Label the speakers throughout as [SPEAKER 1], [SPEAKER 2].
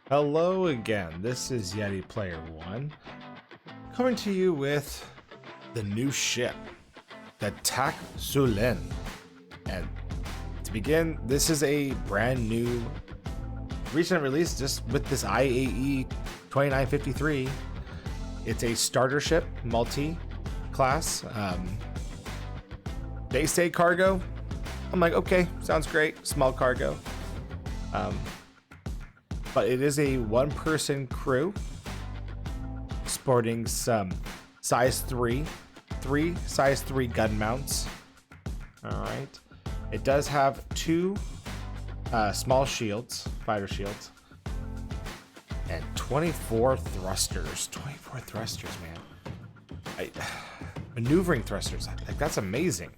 [SPEAKER 1] Hello again, this is Yeti Player One, coming to you with the new ship, Gatac Syulen. And to begin, this is a brand new, recent release just with this IAE 2953. It's a starter ship, multi-class. They say cargo. I'm like, okay, sounds great, small cargo. But it is a one-person crew sporting some size 3 size 3 gun mounts. All right, it does have two small shields, fighter shields, and 24 thrusters. 24 thrusters, man. Maneuvering thrusters, like, that's amazing.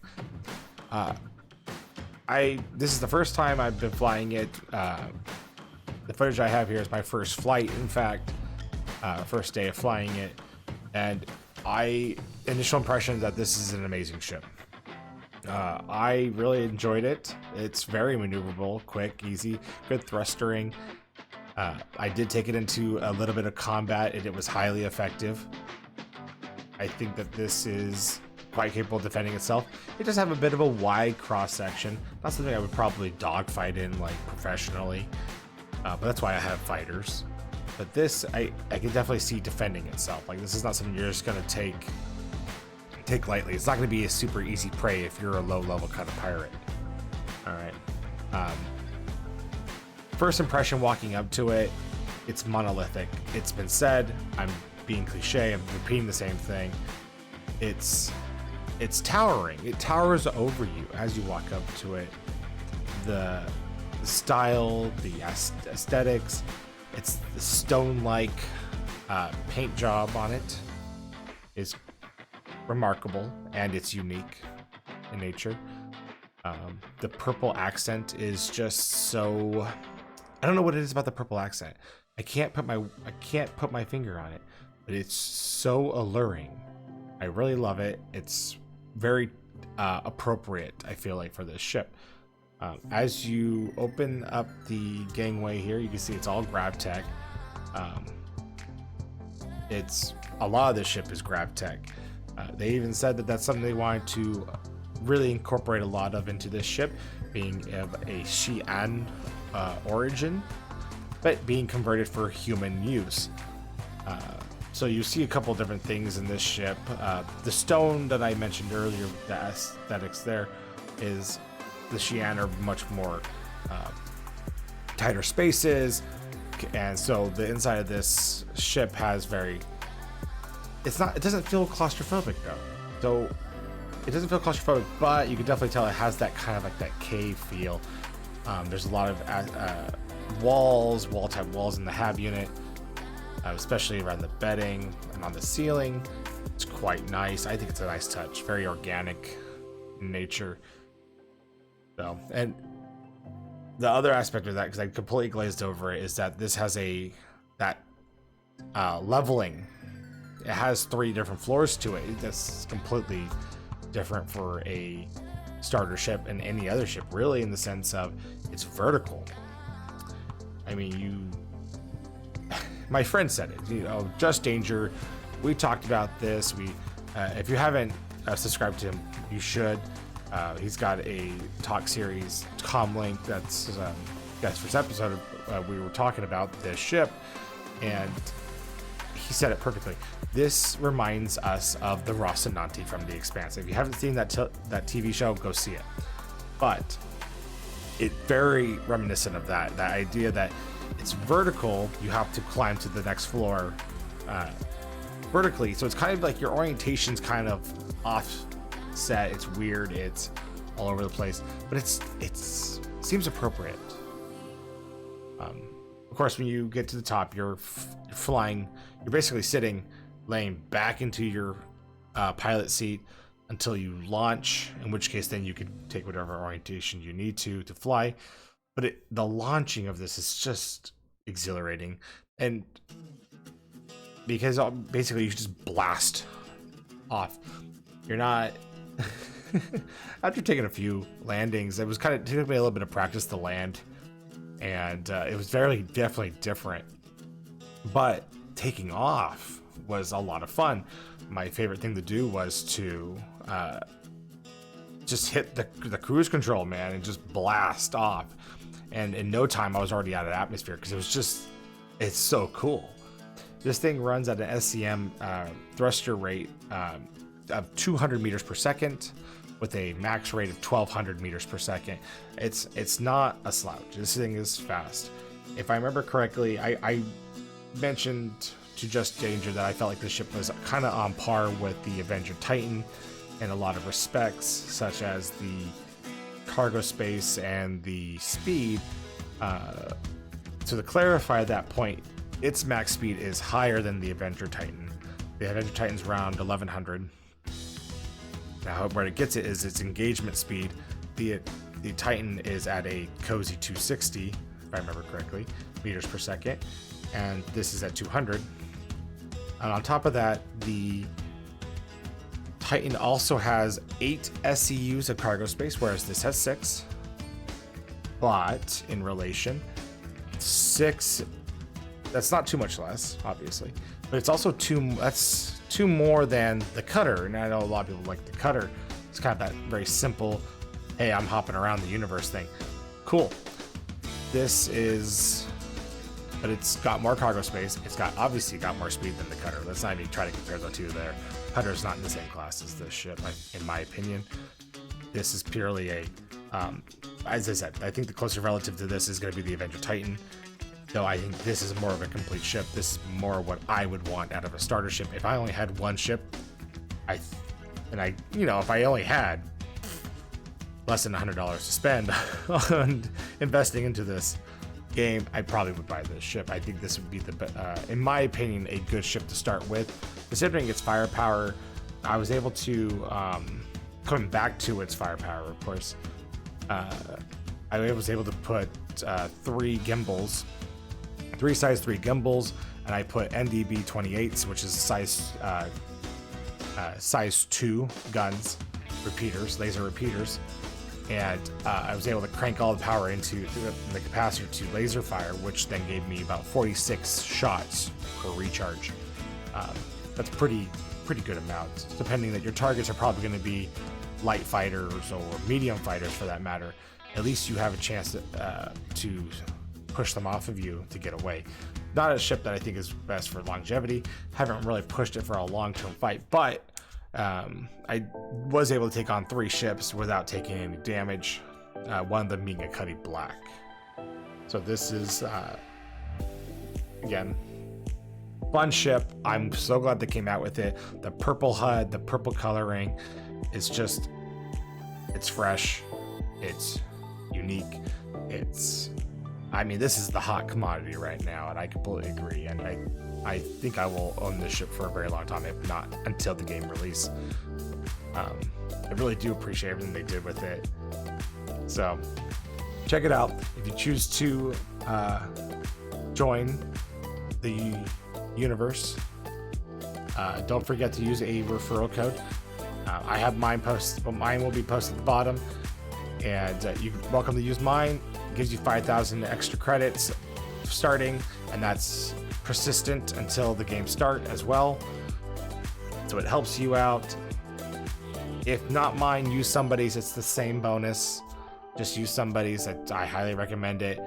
[SPEAKER 1] This is the first time I've been flying it. The footage I have here is my first flight, in fact, first day of flying it, and initial impression that this is an amazing ship. I really enjoyed it. It's very maneuverable, quick, easy, good thrustering. I did take it into a little bit of combat, and it was highly effective. I think that this is quite capable of defending itself. It does have a bit of a wide cross section, not something I would probably dogfight in like professionally. But that's why I have fighters. But this, I can definitely see defending itself. Like, this is not something you're just gonna take lightly. It's not gonna be a super easy prey if you're a low level kind of pirate. All right. First impression walking up to it, it's monolithic. It's been said. I'm being cliche. I'm repeating the same thing. It's towering. It towers over you as you walk up to it. The style, the aesthetics, it's the stone-like paint job on it is remarkable, and it's unique in nature. The purple accent is just so, I don't know what it is about the purple accent. I can't put my finger on it, but it's so alluring. I really love it. It's very appropriate, I feel like, for this ship. As you open up the gangway here, you can see it's all grav tech. It's a lot of this ship is grav tech. They even said that that's something they wanted to really incorporate a lot of into this ship, being of a Xi'an origin, but being converted for human use. So you see a couple different things in this ship. The stone that I mentioned earlier, the aesthetics there, is the Xi'an are much more tighter spaces, and so the inside of this ship has it doesn't feel claustrophobic though. So it doesn't feel claustrophobic, but you can definitely tell it has that kind of like that cave feel. There's a lot of wall-type walls in the hab unit, especially around the bedding and on the ceiling. It's quite nice. I think it's a nice touch, very organic in nature. So, and the other aspect of that, because I completely glazed over it, is that this has leveling. It has 3 different floors to it. That's completely different for a starter ship and any other ship, really, in the sense of it's vertical. I mean, my friend said it, Just Danger, we talked about this. If you haven't subscribed to him, you should. He's got a talk series, Comlink, that's first episode. We were talking about this ship, and he said it perfectly. This reminds us of the Rocinante from The Expanse. If you haven't seen that TV show, go see it. But it's very reminiscent of that idea that it's vertical. You have to climb to the next floor vertically, so it's kind of like your orientation's kind of off set. It's weird, it's all over the place, but it seems appropriate. Of course, when you get to the top, you're flying, you're basically laying back into your pilot seat until you launch, in which case then you can take whatever orientation you need to fly. But the launching of this is just exhilarating, and because basically you just blast off. You're not after taking a few landings, it took me a little bit of practice to land, and it was definitely different but taking off was a lot of fun. My favorite thing to do was to just hit the cruise control, man, and just blast off. And in no time, I was already out of atmosphere because it's so cool. This thing runs at an SCM thruster rate of 200 meters per second with a max rate of 1200 meters per second. It's not a slouch. This thing is fast. If I remember correctly, I mentioned to Just Danger that I felt like the ship was kind of on par with the Avenger Titan in a lot of respects, such as the cargo space and the speed. So to clarify that point, its max speed is higher than the Avenger Titan. The Avenger Titan's around 1100. Now, where it gets it is its engagement speed. The Titan is at a cozy 260, if I remember correctly, meters per second, and this is at 200. And on top of that, the Titan also has 8 SCUs of cargo space, whereas this has 6. But in relation, 6, that's not too much less, obviously, but it's also that's 2 more than the cutter. And I know a lot of people like the cutter. It's kind of that very simple, hey, I'm hopping around the universe thing. Cool. This is, but it's got more cargo space. It's obviously got more speed than the cutter. Let's not even try to compare the two there. Cutter's not in the same class as this ship, in my opinion. This is purely a, as I said, I think the closer relative to this is going to be the Avenger Titan. Though I think this is more of a complete ship. This is more what I would want out of a starter ship. If I only had one ship, if I only had less than $100 to spend on investing into this game, I probably would buy this ship. I think this would be in my opinion, a good ship to start with. Considering its firepower, I was able to, coming back to its firepower, of course, I was able to put 3 gimbals, 3 size 3 gimbals, and I put NDB 28s, which is size 2 guns, laser repeaters, and I was able to crank all the power into the capacitor to laser fire, which then gave me about 46 shots per recharge. That's pretty good amount, depending that your targets are probably going to be light fighters or medium fighters for that matter. At least you have a chance to push them off of you to get away. Not a ship that I think is best for longevity. Haven't really pushed it for a long-term fight, but I was able to take on 3 ships without taking any damage, one of them being a Cuddy Black. So this is, again, fun ship. I'm so glad they came out with it. The purple HUD, the purple coloring, it's fresh, it's unique, this is the hot commodity right now, and I completely agree. And I think I will own this ship for a very long time, if not until the game release. I really do appreciate everything they did with it. So check it out. If you choose to join the universe, don't forget to use a referral code. I have mine posted, but mine will be posted at the bottom. And you're welcome to use mine. It gives you 5,000 extra credits starting, and that's persistent until the game start as well. So it helps you out. If not mine, use somebody's. It's the same bonus. Just use somebody's. I highly recommend it.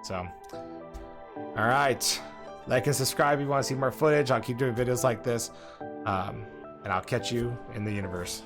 [SPEAKER 1] So, all right. Like and subscribe if you want to see more footage. I'll keep doing videos like this. And I'll catch you in the universe.